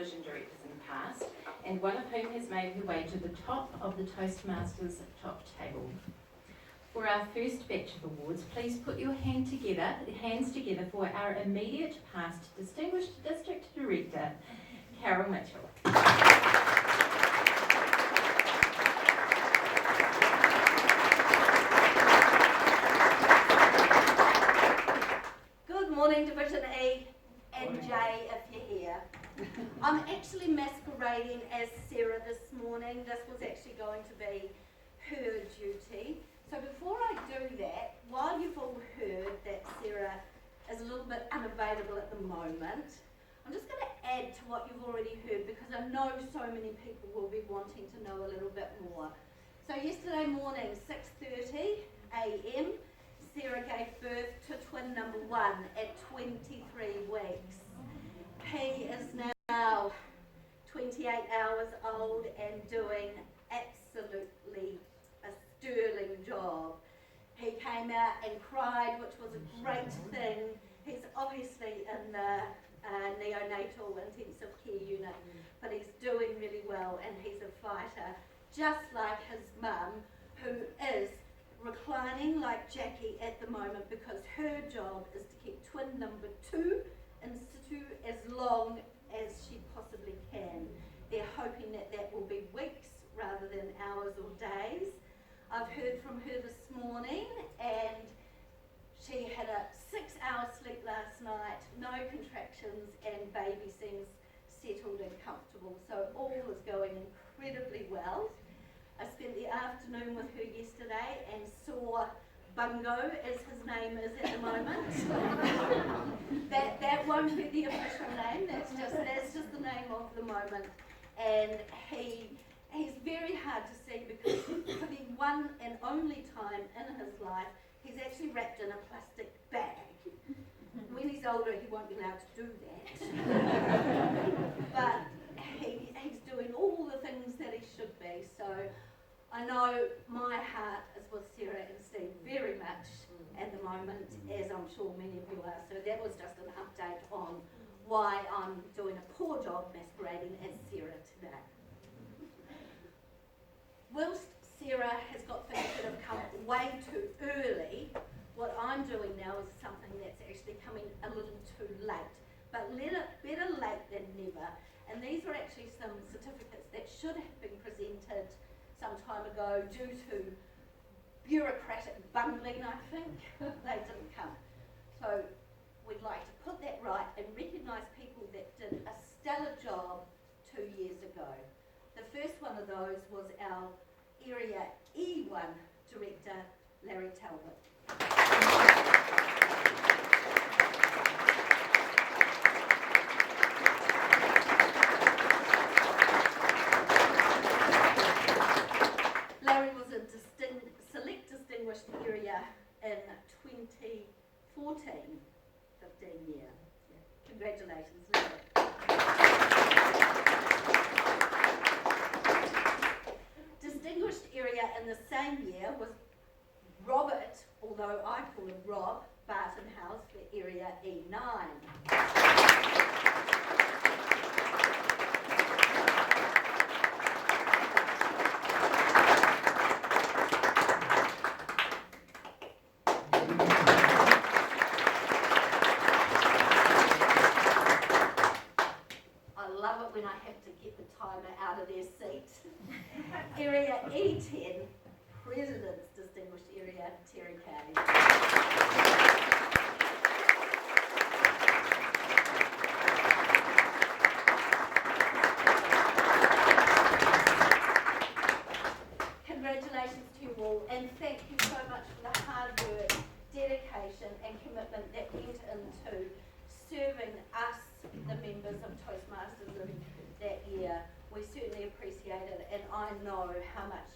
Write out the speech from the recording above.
division directors in the past, and one of whom has made her way to the top of the Toastmasters top table. For our first batch of awards, please put your hands together for our immediate past Distinguished District Director, Carol Mitchell. Good morning, Division E and J if you're here. I'm actually masquerading as Sarah this morning. This was actually going to be her duty. So before I do that, while you've all heard that Sarah is a little bit unavailable at the moment, I'm just going to add to what you've already heard because I know so many people will be wanting to know a little bit more. So yesterday morning, 6:30 a.m, Sarah gave birth to twin number 1 at 23 weeks. He is now 28 hours old and doing absolutely a sterling job. He came out and cried, which was a great thing. He's obviously in the neonatal intensive care unit, but he's doing really well and he's a fighter, just like his mum, who is reclining like Jackie at the moment because her job is to keep twin number 2 in situ as long as she possibly can. They're hoping that that will be weeks rather than hours or days. I've heard from her this morning and she had a 6-hour sleep last night, no contractions, and baby seems settled and comfortable. So all is going incredibly well. I spent the afternoon with her yesterday and saw Bungo, as his name is at the moment. that won't be the official name, that's just the name of the moment. And he's very hard to see because for the one and only time in his life, he's actually wrapped in a plastic bag. When he's older, he won't be allowed to do that. But he's doing all the things that he should be. So I know my heart is with Sarah and Steve very much at the moment, as I'm sure many of you are. So that was just an update on why I'm doing a poor job masquerading as Sarah today. Whilst Sarah has got things that have come way too early, what I'm doing now is something that's actually coming a little too late. But better late than never. And these are actually some certificates that should have been presented some time ago due to bureaucratic bungling, I think. They didn't come. So we'd like to put that right and recognise people that did a stellar job 2 years ago. The first one of those was our Area E1 Director, Larry Talbot. Larry was a select distinguished area in 2014, 15 year. Congratulations, Larry. Distinguished area in the same year was Robert, although I call him Rob, Barton House for Area E9. I love it when I have to get the timer out of their seat. Area E10, President's Distinguished Area, Terry Carey. Congratulations to you all, and thank you so much for the hard work, dedication and commitment that went into serving us, the members of Toastmasters that year. We certainly appreciate it, and I know how much